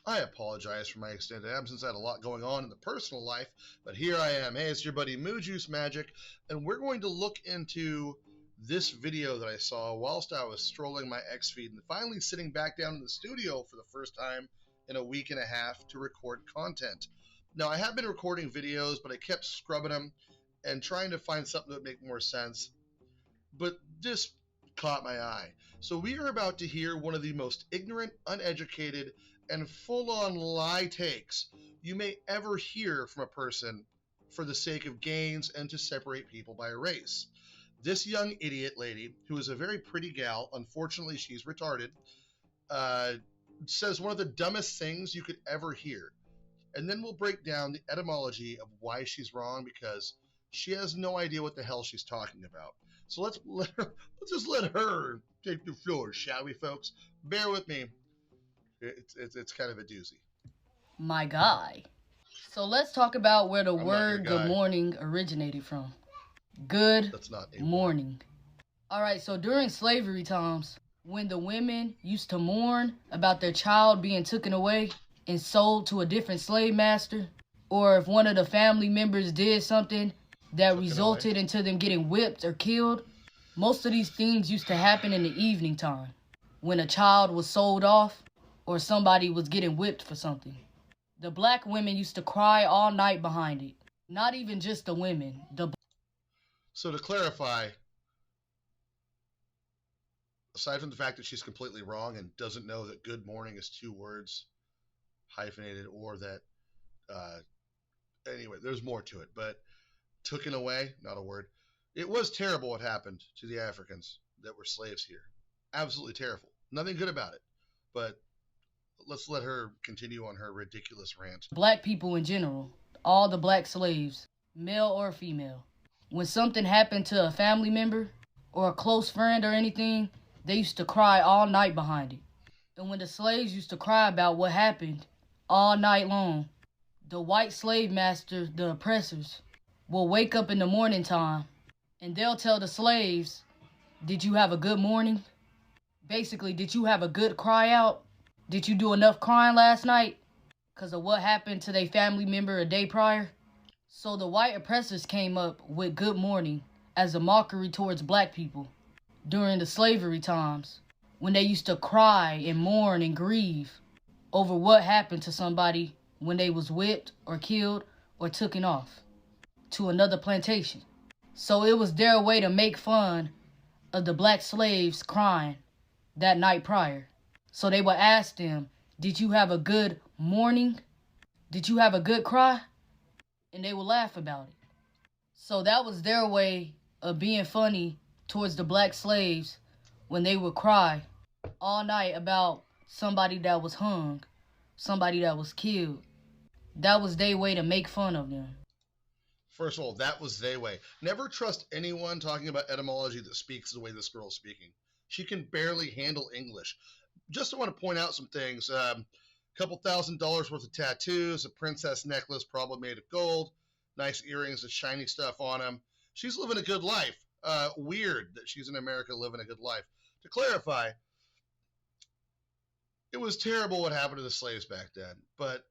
I apologize for my extended absence. I had a lot going on in the personal life, but here I am. Hey, it's your buddy Moo Juice Magic, and we're going to look into this video that I saw whilst I was strolling my X feed and finally sitting back down in the studio for the first time in a week and a half to record content. Now, I have been recording videos, but I kept scrubbing them and trying to find something that would make more sense. But this caught my eye. So we are about to hear one of the most ignorant, uneducated, and full-on lie takes you may ever hear from a person for the sake of gains and to separate people by race. This young idiot lady, who is a very pretty gal, unfortunately she's retarded, says one of the dumbest things you could ever hear. And then we'll break down the etymology of why she's wrong, because she has no idea what the hell she's talking about. So let's just let her take the floor, shall we, folks? Bear with me. It's kind of a doozy. My guy. So let's talk about where the word good morning originated from. Good morning. All right, so during slavery times, when the women used to mourn about their child being taken away and sold to a different slave master, or if one of the family members did something that resulted into them getting whipped or killed, most of these things used to happen in the evening time, when a child was sold off or somebody was getting whipped for something. The black women used to cry all night behind it. Not even just the women. So to clarify, aside from the fact that she's completely wrong and doesn't know that good morning is two words, hyphenated, or that, anyway, there's more to it, but taken away, not a word. It was terrible what happened to the Africans that were slaves here. Absolutely terrible. Nothing good about it. But let's let her continue on her ridiculous rant. Black people in general, all the black slaves, male or female, when something happened to a family member or a close friend or anything, they used to cry all night behind it. And when the slaves used to cry about what happened all night long, the white slave masters, the oppressors, will wake up in the morning time and they'll tell the slaves, did you have a good morning? Basically, did you have a good cry out? Did you do enough crying last night because of what happened to their family member a day prior? So the white oppressors came up with good morning as a mockery towards black people during the slavery times, when they used to cry and mourn and grieve over what happened to somebody when they was whipped or killed or taken off to another plantation. So it was their way to make fun of the black slaves crying that night prior. So they would ask them, did you have a good morning? Did you have a good cry? And they would laugh about it. So that was their way of being funny towards the black slaves when they would cry all night about somebody that was hung, somebody that was killed. That was their way to make fun of them. First of all, that was their way. Never trust anyone talking about etymology that speaks the way this girl's speaking. She can barely handle English. Just want to point out some things. Couple $1,000s worth of tattoos, a princess necklace probably made of gold, nice earrings with shiny stuff on them. She's living a good life. Weird that she's in America living a good life. To clarify, it was terrible what happened to the slaves back then, but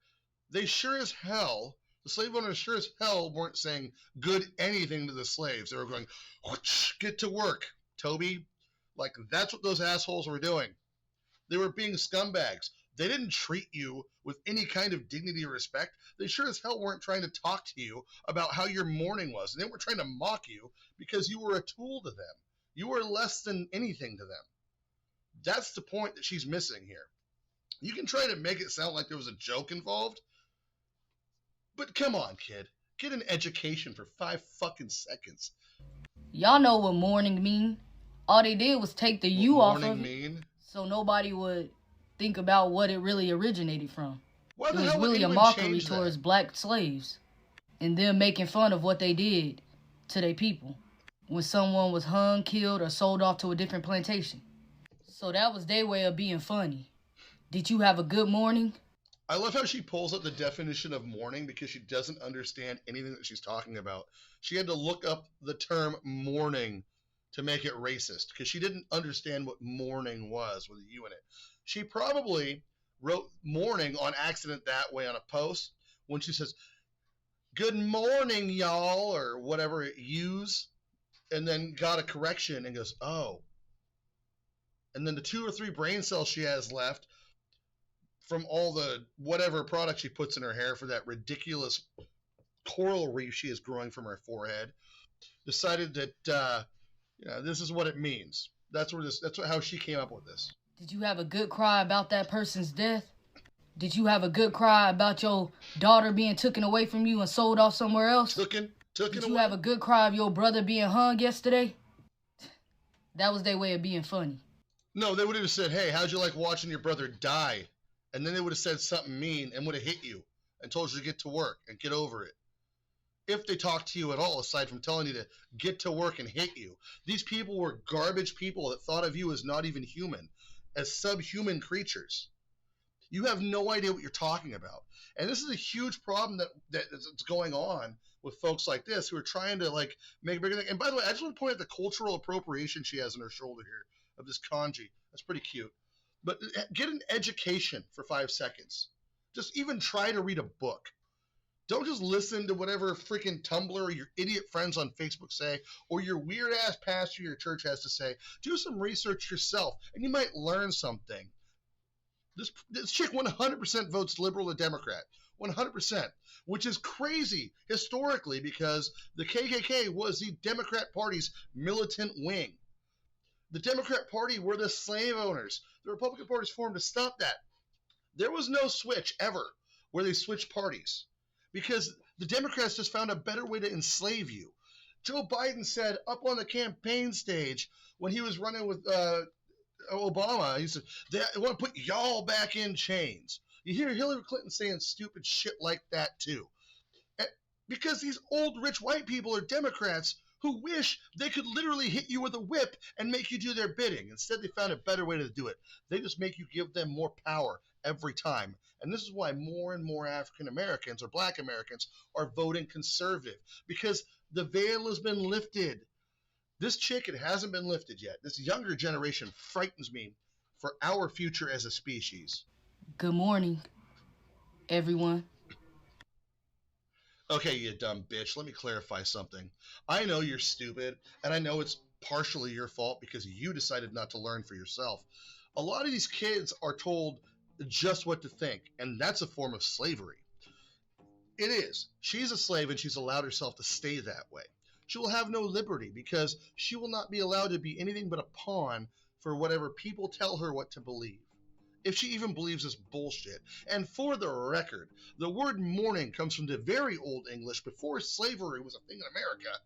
they sure as hell, the slave owners sure as hell weren't saying good anything to the slaves. They were going, get to work, Toby. Like, that's what those assholes were doing. They were being scumbags. They didn't treat you with any kind of dignity or respect. They sure as hell weren't trying to talk to you about how your morning was. And they weren't trying to mock you because you were a tool to them. You were less than anything to them. That's the point that she's missing here. You can try to make it sound like there was a joke involved, but come on, kid. Get an education for 5 fucking seconds. Y'all know what morning mean. All they did was take the U off of it, so nobody would think about what it really originated from. It was really a mockery towards black slaves and them making fun of what they did to their people when someone was hung, killed, or sold off to a different plantation. So that was their way of being funny. Did you have a good morning? I love how she pulls up the definition of mourning because she doesn't understand anything that she's talking about. She had to look up the term mourning to make it racist because she didn't understand what mourning was with a U in it. She probably wrote morning on accident that way on a post when she says, "Good morning, y'all," or whatever it use, and then got a correction and goes, "Oh." And then the 2 or 3 brain cells she has left from all the whatever product she puts in her hair for that ridiculous coral reef she is growing from her forehead, decided that this is what it means. That's how she came up with this. Did you have a good cry about that person's death? Did you have a good cry about your daughter being taken away from you and sold off somewhere else? Did you have a good cry of your brother being hung yesterday? That was their way of being funny. No, they would have said, "Hey, how'd you like watching your brother die?" And then they would have said something mean and would have hit you and told you to get to work and get over it. If they talked to you at all, aside from telling you to get to work and hit you. These people were garbage people that thought of you as not even human, as subhuman creatures. You have no idea what you're talking about. And this is a huge problem that's going on with folks like this who are trying to make a bigger thing. And by the way, I just want to point out the cultural appropriation she has on her shoulder here of this kanji. That's pretty cute. But get an education for 5 seconds. Just even try to read a book. Don't just listen to whatever freaking Tumblr or your idiot friends on Facebook say, or your weird-ass pastor your church has to say. Do some research yourself, and you might learn something. This chick 100% votes liberal or Democrat. 100%. Which is crazy historically because the KKK was the Democrat Party's militant wing. The Democrat Party were the slave owners. The Republican Party was formed to stop that. There was no switch ever where they switched parties because the Democrats just found a better way to enslave you. Joe Biden said up on the campaign stage when he was running with Obama, he said, "They want to put y'all back in chains." You hear Hillary Clinton saying stupid shit like that too. Because these old rich white people are Democrats who wish they could literally hit you with a whip and make you do their bidding. Instead, they found a better way to do it. They just make you give them more power every time. And this is why more and more African Americans or Black Americans are voting conservative, because the veil has been lifted. This chick, it hasn't been lifted yet. This younger generation frightens me for our future as a species. Good morning, everyone. Okay, you dumb bitch, let me clarify something. I know you're stupid, and I know it's partially your fault because you decided not to learn for yourself. A lot of these kids are told just what to think, and that's a form of slavery. It is. She's a slave, and she's allowed herself to stay that way. She will have no liberty because she will not be allowed to be anything but a pawn for whatever people tell her what to believe. If she even believes this bullshit. And for the record, the word morning comes from the very old English before slavery was a thing in America.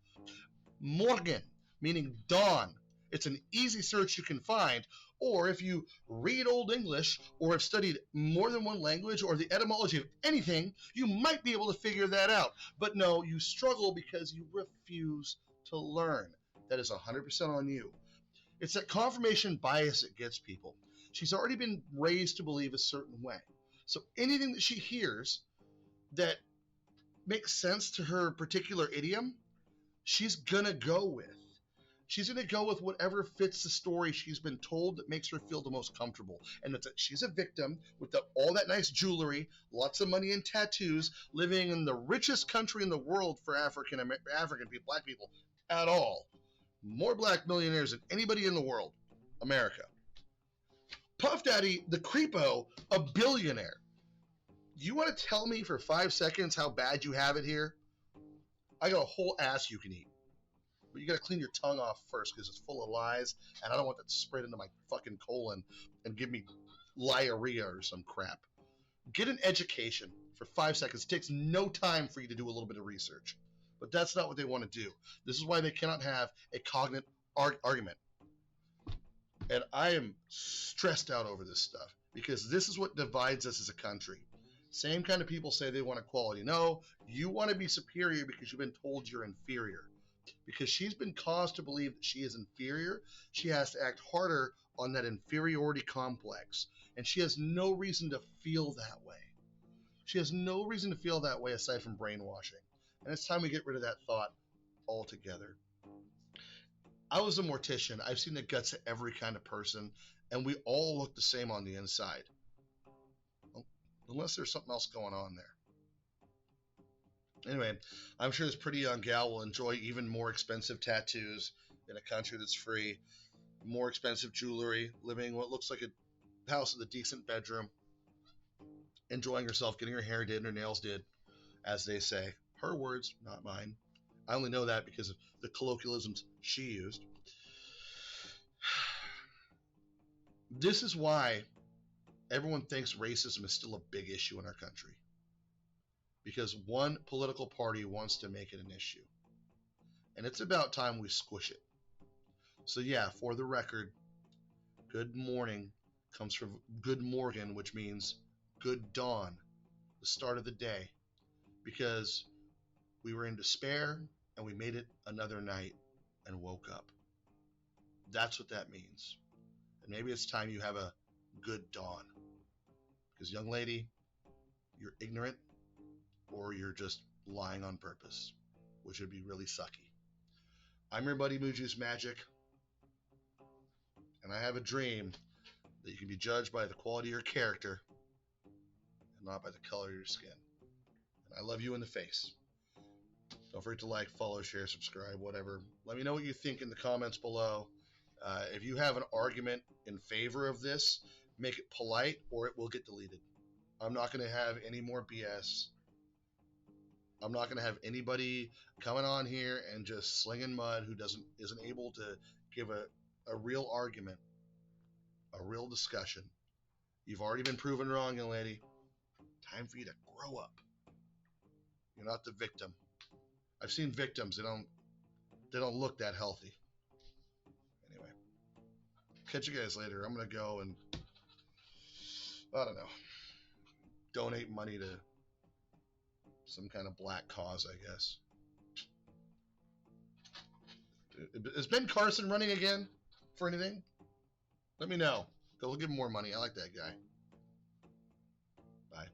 Morgen, meaning dawn. It's an easy search you can find, or if you read Old English or have studied more than one language or the etymology of anything, you might be able to figure that out. But no, you struggle because you refuse to learn. That is 100% on you. It's that confirmation bias that gets people. She's already been raised to believe a certain way. So anything that she hears that makes sense to her particular idiom, she's going to go with. She's going to go with whatever fits the story she's been told that makes her feel the most comfortable. And that's that she's a victim with all that nice jewelry, lots of money and tattoos, living in the richest country in the world for African people, Black people at all. More Black millionaires than anybody in the world. America. Puff Daddy, the creepo, a billionaire. You want to tell me for 5 seconds how bad you have it here? I got a whole ass you can eat. But you got to clean your tongue off first because it's full of lies, and I don't want that to spread into my fucking colon and give me diarrhea or some crap. Get an education for 5 seconds. It takes no time for you to do a little bit of research. But that's not what they want to do. This is why they cannot have a cognitive argument. And I am stressed out over this stuff because this is what divides us as a country. Same kind of people say they want equality. No, you want to be superior because you've been told you're inferior. Because she's been caused to believe that she is inferior, she has to act harder on that inferiority complex. And she has no reason to feel that way. She has no reason to feel that way aside from brainwashing. And it's time we get rid of that thought altogether. I was a mortician. I've seen the guts of every kind of person, and we all look the same on the inside. unless there's something else going on there. Anyway, I'm sure this pretty young gal will enjoy even more expensive tattoos in a country that's free, more expensive jewelry, living what looks like a house with a decent bedroom, enjoying herself, getting her hair did and her nails did, as they say. Her words, not mine. I only know that because of the colloquialisms she used. This is why everyone thinks racism is still a big issue in our country. Because one political party wants to make it an issue. And it's about time we squish it. So yeah, for the record, good morning comes from good Morgan, which means good dawn, the start of the day. Because we were in despair and we made it another night and woke up. That's what that means. And maybe it's time you have a good dawn. Because young lady, you're ignorant or you're just lying on purpose, which would be really sucky. I'm your buddy Moo Juice Magic, and I have a dream that you can be judged by the quality of your character and not by the color of your skin. And I love you in the face. Don't forget to like, follow, share, subscribe, whatever. Let me know what you think in the comments below. If you have an argument in favor of this, make it polite or it will get deleted. I'm not going to have any more BS. I'm not going to have anybody coming on here and just slinging mud who isn't able to give a real argument, a real discussion. You've already been proven wrong, young lady. Time for you to grow up. You're not the victim. I've seen victims. They don't look that healthy. Anyway, catch you guys later. I'm going to go and, I don't know, donate money to some kind of black cause, I guess. Is Ben Carson running again for anything? Let me know. Go give him more money. I like that guy. Bye.